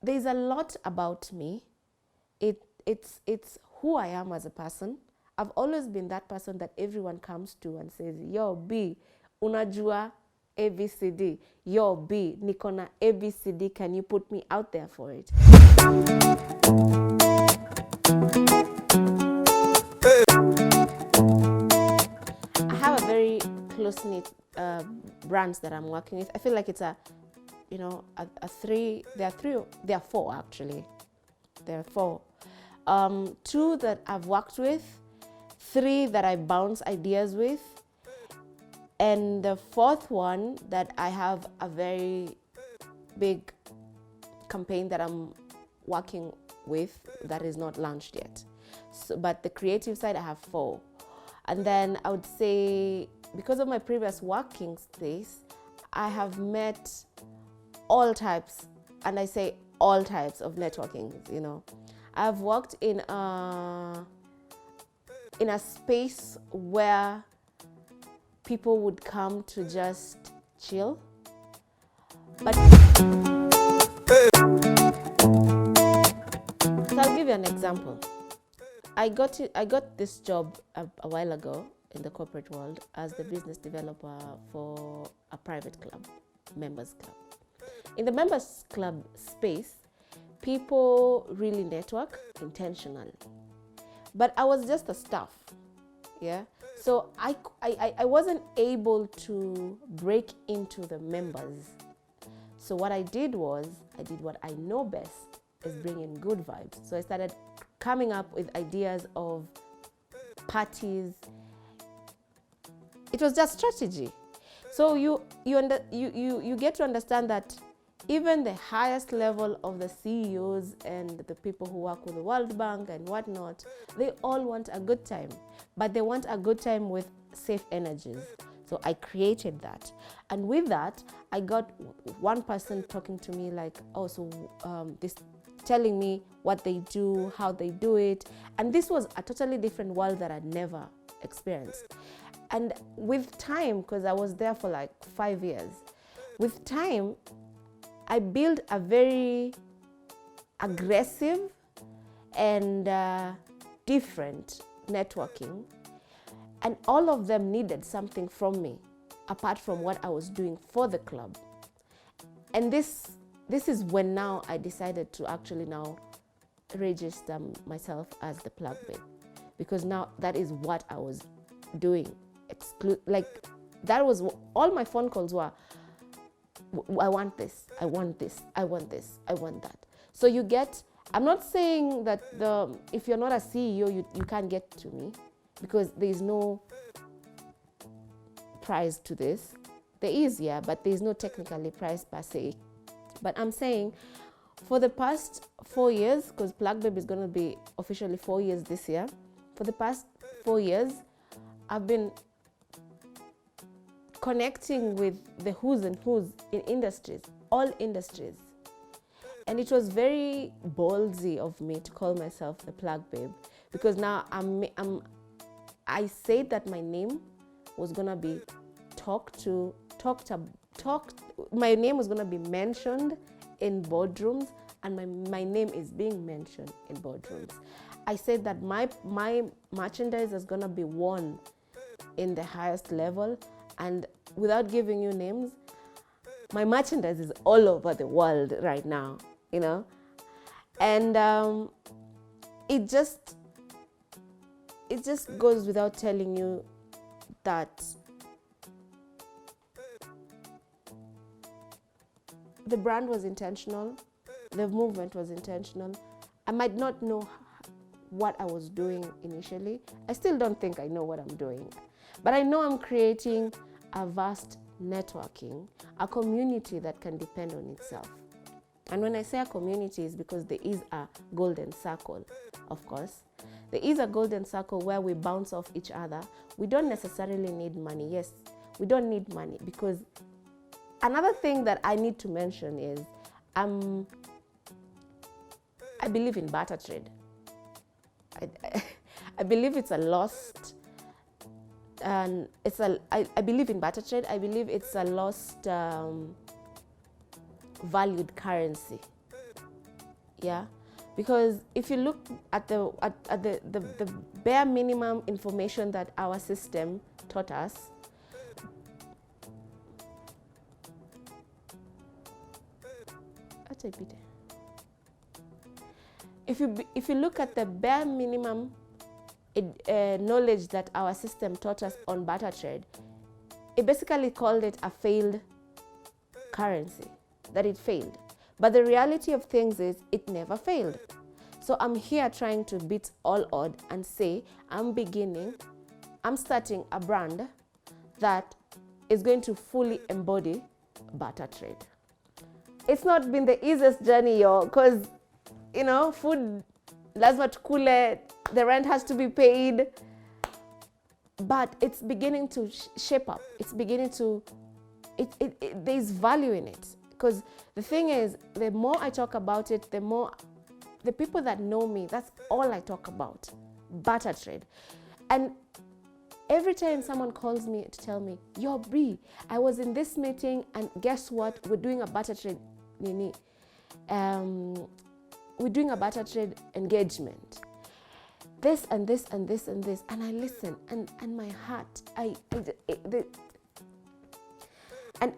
there's a lot about me. It's who I am as a person. I've always been that person that everyone comes to and says, yo B, unajua ABCD. Yo B, nikona ABCD, can you put me out there for it? I have a very close-knit brands that I'm working with. I feel like it's a three, there are four actually. There are four. Two that I've worked with, three that I bounce ideas with, and the fourth one that I have a very big campaign that I'm working with that is not launched yet. So, but the creative side, I have four. And then I would say, because of my previous working space, I have met all types, and I say all types of networking, I've worked in a space where people would come to just chill. But so I'll give you an example. I got this job a while ago in the corporate world as the business developer for a private club, members club. In the members club space, people really network intentionally. But I was just a staff, yeah? So I wasn't able to break into the members. So what I did was, I did what I know best, is bring in good vibes. So I started coming up with ideas of parties. It was just strategy. So you get to understand that even the highest level of the CEOs and the people who work with the World Bank and whatnot, they all want a good time, but they want a good time with safe energies. So I created that. And with that, I got one person talking to me like, this, telling me what they do, how they do it. And this was a totally different world that I'd never experienced. And with time, because I was there for like 5 years, with time, I built a very aggressive and different networking, and all of them needed something from me apart from what I was doing for the club. And this is when now I decided to actually now register myself as the plug babe, because now that is what I was doing. That was all my phone calls were, I want this, I want this, I want this, I want that. So you get, I'm not saying that if you're not a CEO, you can't get to me, because there is no price to this. There is, yeah, but there is no technically price per se. But I'm saying for the past 4 years, because Plug Babe is going to be officially 4 years this year, for the past 4 years, I've been connecting with the who's and who's in industries, all industries. And it was very ballsy of me to call myself the Plug Babe, because now I said that my name was gonna be my name was gonna be mentioned in boardrooms, and my name is being mentioned in boardrooms. I said that my merchandise is gonna be worn in the highest level, and without giving you names, my merchandise is all over the world right now, and it just goes without telling you that the brand was intentional, the movement was intentional. I might not know what I was doing initially. I still don't think I know what I'm doing, but I know I'm creating a vast networking, a community that can depend on itself. And when I say a community, is because there is a golden circle, of course. There is a golden circle where we bounce off each other. We don't necessarily need money. Yes, we don't need money, because another thing that I need to mention is I believe in barter trade. I believe it's a lost, and I believe in barter trade. I believe it's a lost valued currency. Yeah, because if you look at the bare minimum information that our system taught us, if you look at the bare minimum knowledge that our system taught us on barter trade, it basically called it a failed currency, that it failed. But the reality of things is it never failed. So I'm here trying to beat all odds and say I'm starting a brand that is going to fully embody barter trade. It's not been the easiest journey, y'all, because, you know, food, lazima tukule, the rent has to be paid. But it's beginning to shape up. It's beginning to, there's value in it. Because the thing is, the more I talk about it, the more the people that know me, that's all I talk about, barter trade. And every time someone calls me to tell me, yo, Brie, I was in this meeting and guess what? We're doing a barter trade, Nini. We're doing a barter trade engagement. This and this and this and this. And I listen and my heart, and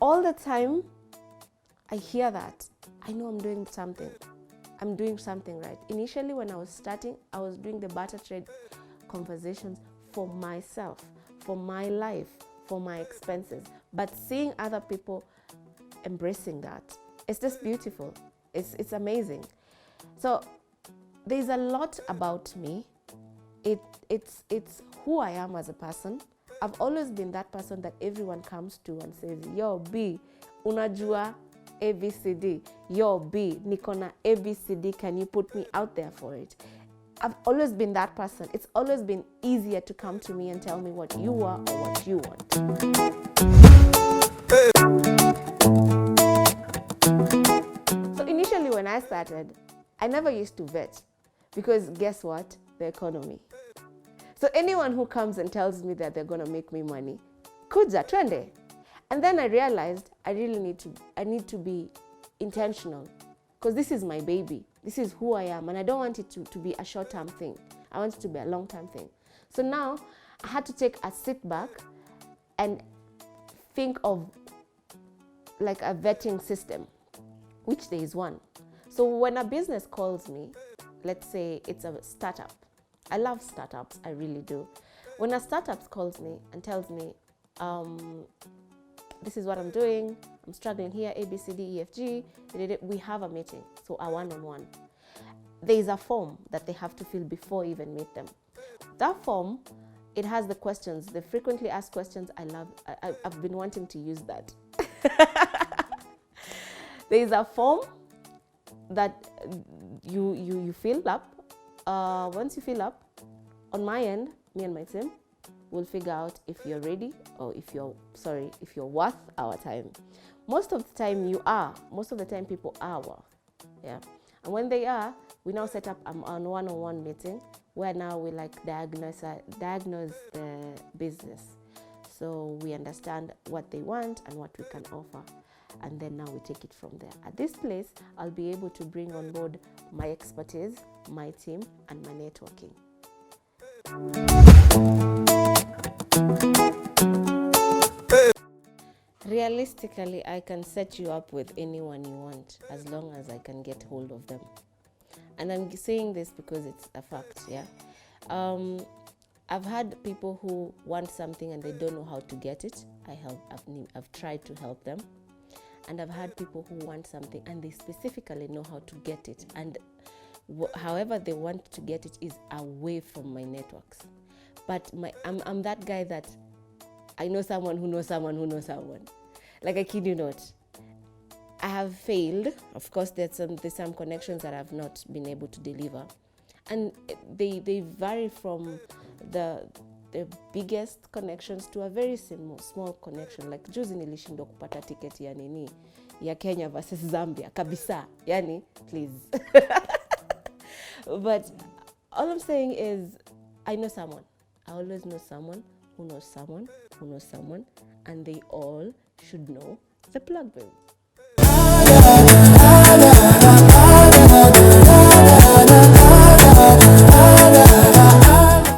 all the time I hear that, I know I'm doing something. I'm doing something right. Initially, when I was starting, I was doing the barter trade conversations for myself, for my life, for my expenses. But seeing other people embracing that, it's just beautiful. It's amazing. So there's a lot about me. It's who I am as a person. I've always been that person that everyone comes to and says, yo, B, unajua ABCD. Yo, B, Nikona ABCD, can you put me out there for it? I've always been that person. It's always been easier to come to me and tell me what you are or what you want. So initially when I started, I never used to vet because guess what? The economy. So anyone who comes and tells me that they're going to make me money, kuja, twende. And then I realized I need to be intentional because this is my baby. This is who I am. And I don't want it to be a short-term thing. I want it to be a long-term thing. So now I had to take a sit back and think of like a vetting system, which there is one. So when a business calls me, let's say it's a startup. I love startups, I really do. When a startup calls me and tells me, this is what I'm doing, I'm struggling here, A, B, C, D, E, F, G, we have a meeting, so a one-on-one. There is a form that they have to fill before you even meet them. That form, it has the questions, the frequently asked questions. I've been wanting to use that. There is a form that you fill up. Once you fill up, on my end, me and my team will figure out if you're ready or if you're worth our time. Most of the time you are. Most of the time people are worth. Yeah. And when they are, we now set up a one-on-one meeting where now we like diagnose the business. So we understand what they want and what we can offer. And then now we take it from there. At this place, I'll be able to bring on board my expertise, my team, and my networking. Realistically, I can set you up with anyone you want as long as I can get hold of them. And I'm saying this because it's a fact, yeah? I've had people who want something and they don't know how to get it. I've tried to help them. And I've had people who want something and they specifically know how to get it. And however they want to get it is away from my networks. But I'm that guy that I know someone who knows someone who knows someone. Like, I kid you not. I have failed. Of course, there's some connections that I've not been able to deliver. And they vary from the biggest connections to a very small connection. Like juzi nilishindwa kupata ticket ya nini ya Kenya versus Zambia kabisa. Yani, please. But all I'm saying is I know someone. I always know someone who knows someone who knows someone, and they all should know the plug bill.